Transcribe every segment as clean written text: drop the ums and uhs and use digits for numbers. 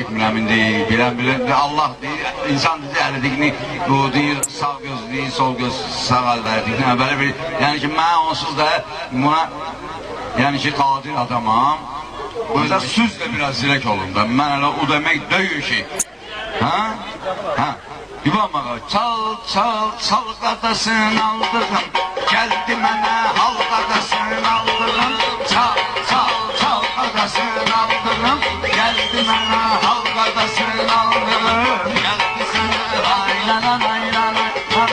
etmirəm indi, bilən Allah deyir, insan əlidiyini, bu deyir, sağ göz deyir, sol göz sağ əlidiyini, belə bir, yəni ki, mən onsuz da buna, yəni ki, qadir adamam, o yüzden süz de biraz zirek olun da, mən elə o demək döyün ki, yuvanmağa, çal, çal, çal qadasın aldırım, gəldi mənə hal qadasın aldırım, çal, çal, çal qadasın aldırım, gəldi mənə hal qadasın aldırım, gəldi sənə aylanan, aylanan,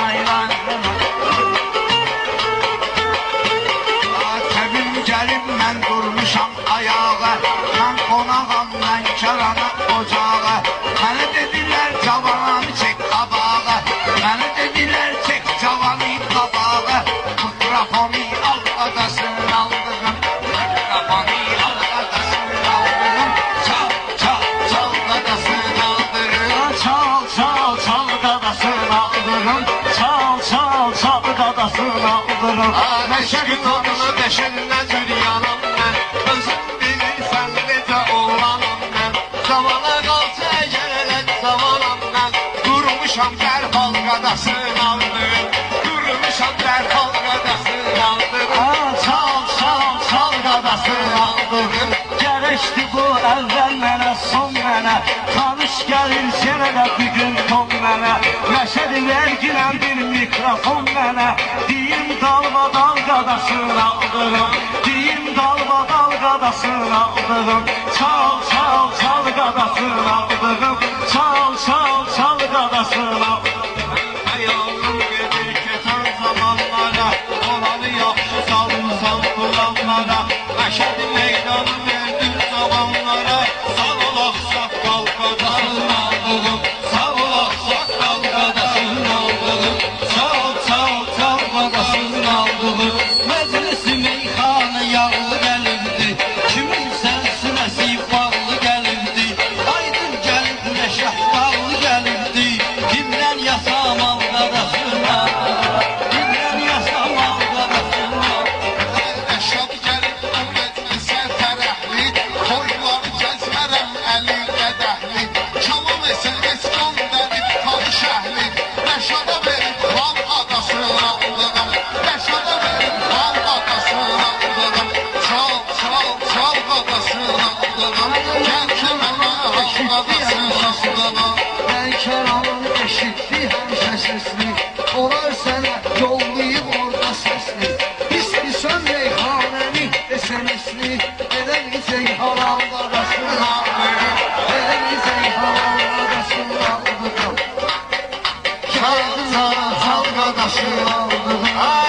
aylanan. Təbim gəlib mən durmuşam ayağa, mən qonağam, mən karana ocağa, mənə dedilər cavanı çək qabağa, mənə dedilər çək cavanı qabağa, mikrofonu al qadasın aldırım, mikrofonu al qadasın aldırım, çal, çal, çal qadasın aldırım, çal, çal, çal qadasın aldırım, çal, çal, çal qadasın aldırım. Məşəqi tanını deşinlə cüryanam mən, özüm bilirsən necə oğlanam mən, zamana qalsa əgər elən zamanam mən, durmuşam dərhal qadasın aldırım, durmuşam dərhal qadasın aldırım, çal, çal, çal qadasın aldırım. Gərəşdi bu əvvəl mənə, son mənə, tanış gəlir senə də bir gün ton mənə, məşədi verginən bir mikrofon mənə, deyim dalbadal qadasın aldırım, deyim dalbadal qadasın aldırım, çal, çal, çal qadasın aldırım, çal, çal, çal qadasın aldırım. Xəyalım gedir keçən zamanlara, olanı yaxşı salmışam planlara, məşədi meydanı verdim zamanlara, sağ ol ağsaqqal qadasın aldırım, sağ ol ağsaqqal qadasın aldırım, çal, çal, çal qadasın aldırım. Məclisi meyxana yağlı gəlirdi, kimin sənsinəsi bağlı gəlirdi, aydın gəlirdi, şəhqallı gəlirdi, kimdən yasamal qadasın aldırım, kimdən yasamal qadasın aldırım. Əşab gəlib o məclisə fərəhli, toylar gəzmərəm əli qədəhli, kamam SMS göndərib tanış əhli, Rəşada verib xal adasın aldırım, Rəşada verib xal adasın aldırım, çal, çal, çal qadasın aldırım, gəldi mənə hal qadasın aldırım. Bəlkəranın eşitdi həmişə sesini, olar sənə yollayıb orada sesini, İstəsən meyxanəni SMS-ni, elə biləcək halal qadasın aldırım, elə biləcək halal qadasın aldırım. Gəldi sana hal qadasın aldırım.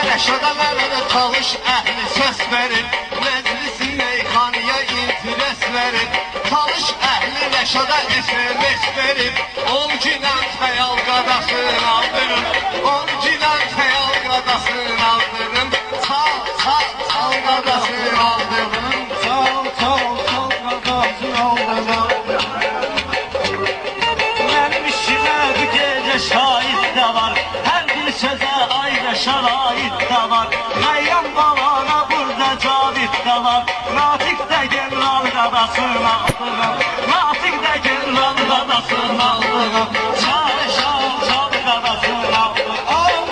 Rəşada mənə də çalış əhli səs verir, məclisi meyxanıya interes verir, çalış əhli Rəşada SMS verir, orijinal xəyal qadasın aldırım, orijinal xəyal qadasın aldırım, çal, çal, çal qadasın aldırım, çal, çal, çal qadasın aldırım. Mənim işimə bu gecə şahid də var, hər bir sözə ayrı şərait də var, Məryəm balana burada Cavid də var, Natiq də general qadasın aldırım, Natiq də general qadasın aldırım, çal, çal, çal qadasın aldırım.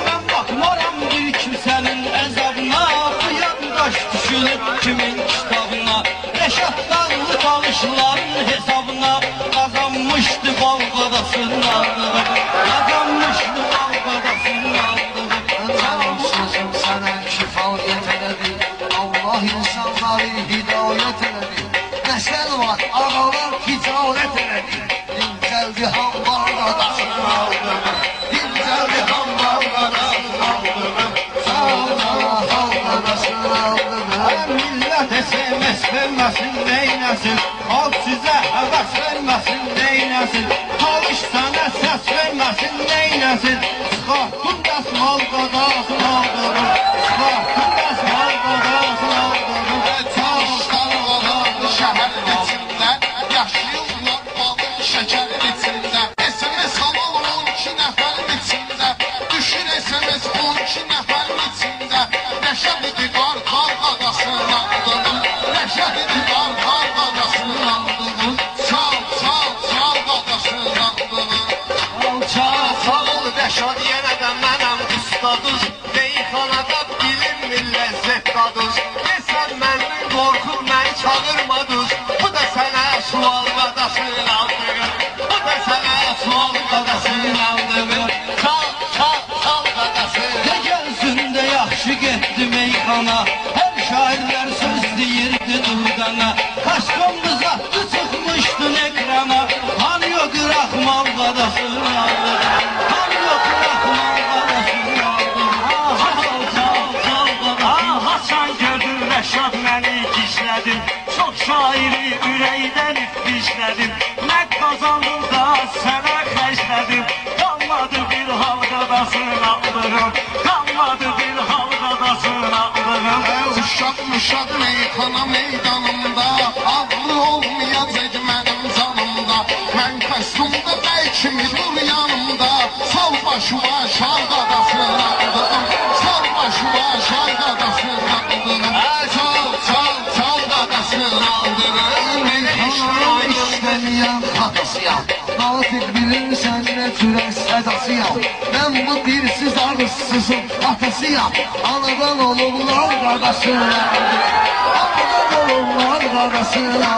Mən baxmaram bir kimsənin əzabına, bu yandaş düşünüb kimin kitabına, Rəşadlarlı talışların hesabına, qazanmışdı bal qadasın aldırım, qazanmışdı bal qadasın aldırım. Mənim sözüm sənə kifayət elədi, Allah insanları hidayət elədi, nəsəl var, ağalar ticarət elədi, dincəldi hambar qadasın aldırım, dincəldi hambar qadasın aldırım, sağ hal qadasın aldırım. Millət SMS verməsin, neynəsin, halk sizə həvəs verməsin, neynəsin, talış sənə səs verməsin, neynəsin, çıxartın dəsmal qadasın aldırım, çıxartın dəsmal qadasın aldırım. Çalışlar olardı şəhərin içində, yaşayırlar balın şəkərin içində, SMS halal 12 nəfərin içində, düşür SMS 12 nəfərin içində, Rəşad idi qarqal qadasın aldırım, Rəşad idi qarqal qadasın aldırım, çal, çal, çal dadız Meyxanada bilinmir ləzzət dadız Yesən məndən qorxub məni çağırmadız Bu da sənə sual qadasın aldığım Bu da sənə sual qadasın aldığım Çal qadasın Gecəsində yaxşı getdi meyxana Hər şairlər söz deyirdi durdana Kaşqamız atdı çıxmışdın ekrana Hani yok raxmal qadasını aldı Hani yok raxmal qadasını aldı Çal qadasını Hasan gördün Rəşad məni gizlədim Çox şairi ürəkdən ifdişlədim Nə qazandım da sənə xərclədim Qalmadı bir hal qadasını aldırım Qalmadı bir hal qadasını aldırım Uşaq meyxana meydanımda Adlı olmayacaq mənim canımda Mən kəstumda bəy kimi dur yanımda Sal başıma şal qadasını aldığım Sal başıma şal qadasını aldığım Çal qadasını aldığım Meyxana istəməyən xatasıyam Natiq bilirsən nə cürə sədasıyam Mən bu dirsiz ağızsızın atasıyam Anadan olurlar qadasını Anadan olurlar qadasını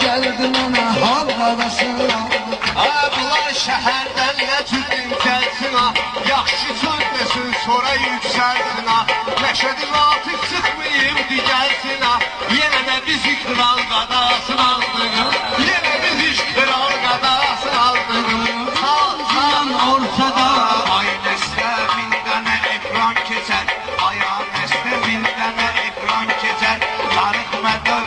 Gəldi mənə hal qadasını Bunlar şəhərdən nə cürdün gəlsin ha Yaxşı söz desin sonra yüksəlsin ha Məşədi Latif çıxmayıb digəlsin ha Yenə də bizi kral qadasını aldığım Yenə bizi kral qadasını aldığım Can ortada Ay nəslə min dənə ekran keçər Aya nəslə min dənə ekran keçər Tarix mədər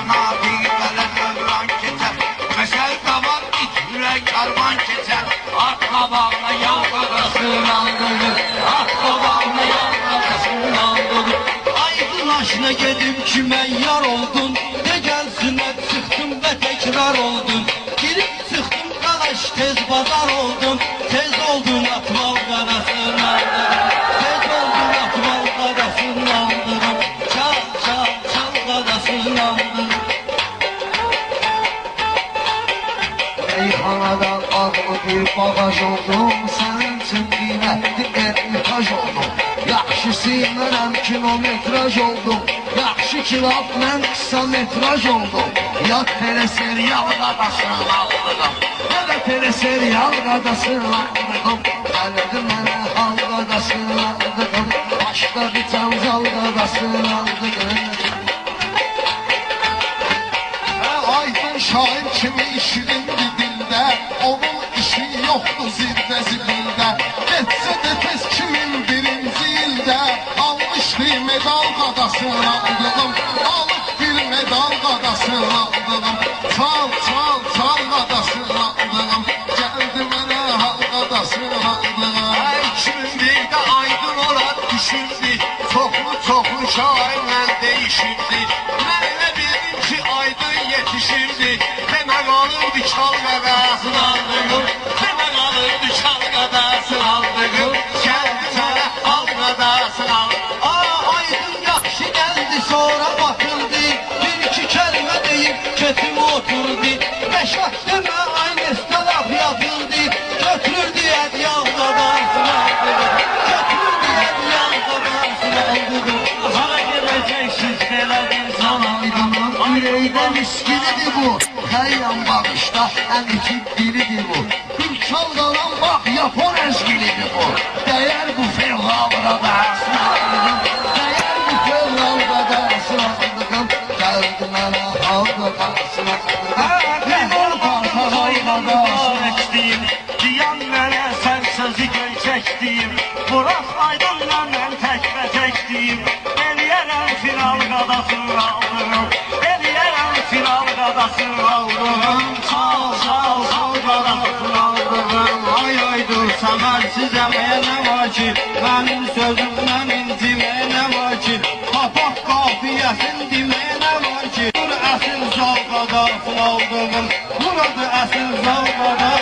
Nabiqələ dövran keçər Məsəl qavar it ürək karvan keçər Arqa bağla yal qadasını aldırır Arqa bağla yal qadasını aldırır Aydın aşına gedib ki mən yar oldun De gəlsinə çıxdım və təkrar oldun Girib çıxdım qalaş tez bazar oldun Tez oldun atmal qadasını aldırım Tez oldun atmal qadasını aldırım Çal qadasını aldırım Meyxanadan ağlı bir bağaj oldum Sənin üçün qiymətli ermitaj oldum Yaxşı sinirəm kilometraj oldum Yaxşı kilab mən qısa metraj oldum Ya tele serial qadasını aldığım Ya da tele serial qadasını aldığım Gəldi mənə hal qadasını aldığım Başqa bir cancal qadasını aldığım Aydın şair kimi işirindir dildə Onun işi yoxdur zirvə zibildə Getsə də tez 2001-ci ildə Almışdı medal qadasını aldığım Alıb bir medal qadasını aldığım Çal qadasını aldığım Gəldi mənə hal qadasını aldığım 2001'də aydın olar düşündü Çoxlu şairlə değişirdi Mən elə bildim ki aydın yetişirdi Demək alırdı çal qadasını aldığım Demək alırdı çal qadasını aldığım Gəldi mənə al qadasını aldığım Aydın yaxşı gəldi sonra batıldı Bir iki kəlmə deyib ketim oturdu Rəşad demə aynı stalaq yatıldı Götürürdü ədyal qadasını aldırım Götürürdü ədyal qadasını aldırım Hara gedəcəksiniz belə bir zaman Aydın'ın ürəkdən iskilidir bu Həyyən bağışda əmiki dilidir bu Bir çal qalan bax Yapon əzgilidir bu Dəyər bu fevral qadasını aldığım Dəyər bu fevral qadasını aldığım Gəldi mənə hal qadasını aldığım Limon portakal qadasını əkdiyim Diyan mənə sən sözü göyçəkdiyim Buraq aydınla mən tək və təkdiyim Eləyərəm final qadasını aldırım Eləyərəm final qadasını aldırım Çal qadasını aldırım Ay dur səmərsiz əməyə nə var ki Mənim sözümdən inciməyə nə var ki Papaq qafiyəsin deməyə nə var ki Dur əsil zal qadasını aldırım Burada əsil zal qadasını